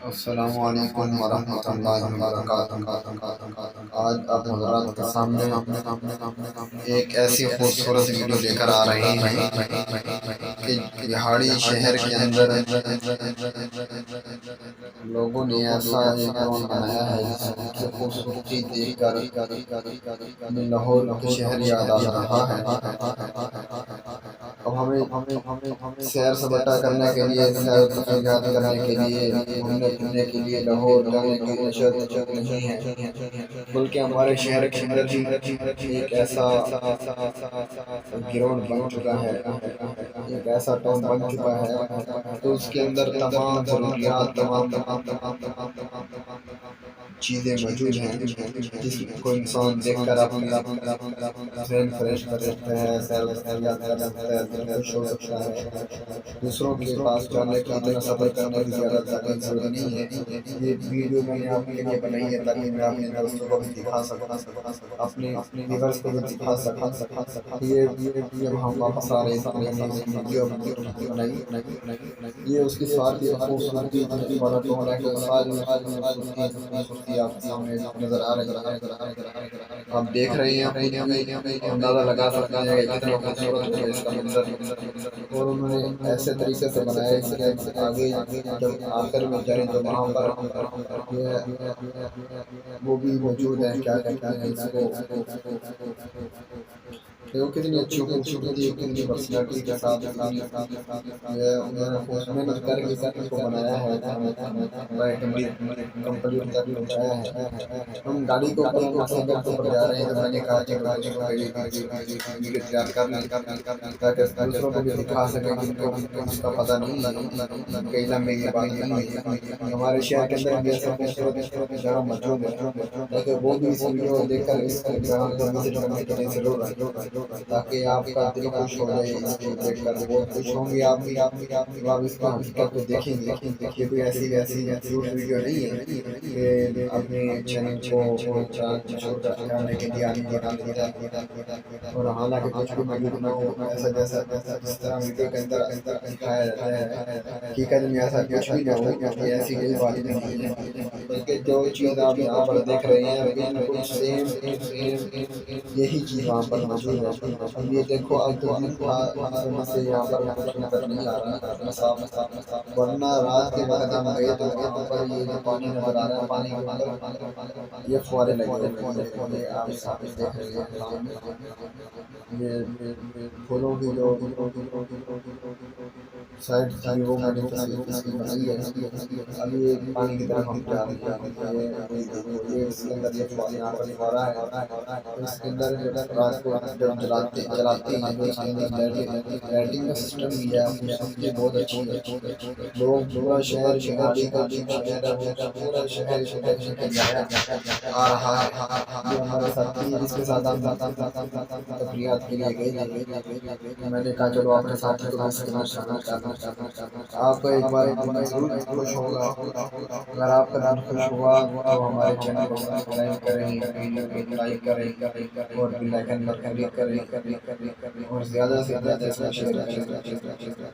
السلام علیکم ورحمۃ اللہ وبرکاتہ۔ آج آپ حضرات کے سامنے ایک ایسی خوبصورت ویڈیو لے کر آ رہے ہیں کہ بہاڑی شہر کے اندر لوگوں نے ایسا ایک ڈرون بنایا ہے جس کی خوبصورتی دیکھ کر لاہور کا شہر یاد آ رہا ہے۔ اب ہمیں سیر سپاٹا کرنے کے لیے، سیر و تفریحات کرنے کے لیے، گھومنے پھرنے کے لیے لاہور جانے کی نشت نہیں ہے، بلکہ ہمارے شہر کے اندر بھی ایک ایسا گراؤنڈ بن چکا ہے، ایک ایسا ٹاؤن بن چکا ہے تو اس کے اندر تمام ضروریات، تمام چیزیں موجود ہیں جس کو انسان دیکھ کر اپنی ذہن فریش کر سکتا ہے، سیر و تفریحات کر سکتا ہے، دل خوش ہو سکتا ہے۔ دوسروں کے پاس جانے کی، اتنا سفر کرنے کی زیادہ ضرورت نہیں ہے۔ یہ ویڈیو میں نے آپ کے لیے بنائی ہے تاکہ میں اپنے دوستوں کو بھی دکھا سکوں، اپنے ویورز کو بھی دکھا سکوں۔ جب ہم واپس آ رہے تھے تو میں نے اس ویڈیو بنائی، یہ اس کی ساری خوبصورتی والا ٹون ہے کہ ساری خوبصورتی آپ کے سامنے نظر آ رہی ہے۔ آپ دیکھ رہے ہیں، خود بھی اندازہ لگا سکتے ہیں کہ کتنا خوبصورت ہے اس کا منظر، اور انہوں نے ایسے طریقے سے بنایا کہ آگے جب آخر میں جائیں تو وہاں پر وہ بھی موجود ہے، کیا کہتے ہیں اس کو، وہ کتنی اچھی خوبصورتی، کتنی پرسنالٹی کے ساتھ محنت کر کے اس کو بنایا ہے، کمپلیٹ تک پہنچایا ہے۔ ہم گاڑی کے اوپر، موٹر سائیکل کے اوپر جا رہے ہیں تو میں نے کہا کہ دوستوں کو بھی ویڈیو تیار کر لیں تاکہ دوسروں کو بھی دکھا سکیں جن کو اس کا پتہ نہیں ہے کہ علم میں یہ بات نہیں ہے۔ ہمارے شہر کے اندر بھی ایسا خوبصورت جگہ موجود ہے تاکہ وہ بھی اس ویڈیو کو دیکھ کر اس جگہ کو وزٹ کرنے کے لیے ضرور آئیں تاکہ آپ کا دل خوش ہو جائے۔ اس کو دیکھ کر بہت خوش ہوں گے آپ بھی، آپ اس کا حقیقت کو دیکھیں گے۔ یہ کوئی ایسی جھوٹ ویڈیو نہیں ہے کہ اپنے چینل کو مشہور کرنے کے لیے آدمی بنا لیتا ہے، اور حالانکہ کچھ بھی موجود نہ ہو، ایسا جس طرح ویڈیو کے اندر دکھایا جاتا ہے حقیقت میں ایسا کچھ بھی نہ ہو، یہ ایسی کوئی بات نہیں ہے، بلکہ جو چیز آپ یہاں پر دیکھ رہے ہیں بالکل سیم ٹو سیم یہی چیز وہاں پر موجود ہے۔ اب یہ دیکھو، اب تو دن تھا اس وجہ سے یہاں پر کچھ نظر نہیں آ رہا ہے صاف، ورنہ رات کے وقت ہم گئے تو وہاں پر یہ جو پانی نظر آ رہا ہے، پانی کے اوپر یہ فوارے لگے ہوئے ہیں، یہ آپ سامنے دیکھ رہے ہیں سامنے، یہ پھولوں کی جو سائڈ تھی وہ میں نے تصویر اس کی بنائی ہے۔ اب یہ پانی کی طرف ہم جا رہے ہیں، یہ دیکھو، یہ اس کے اندر یہ یہاں پر فوارہ ہے، اس کے اندر جب رات کو جب جلاتے ہیں تو اس کے اندر لائٹنگ کا سسٹم بھی ہے، خوبصورتی بہت اچھی ہے۔ لوگ پورا شہر، بہاڑی کا جو شہر ہے وہ پورا شہر اس کو دیکھنے کے لیے آ رہا ہے۔ یہ ہمارے ساتھی جس کے ساتھ ہم تفریحات کے لیے گئے تھے، میں نے کہا چلو آپ کے ساتھی کو بھی اس کے اندر شامل کرنا، آپ کا ایک بار دل ضرور خوش ہوگا۔ اگر آپ کا دل خوش ہوا تو ہمارے چینل کو سبسکرائب کریں، ویڈیو کو لائک کریں اور بیل آئیکن پر کلک کریں اور زیادہ سے زیادہ اس کو شیئر کریں۔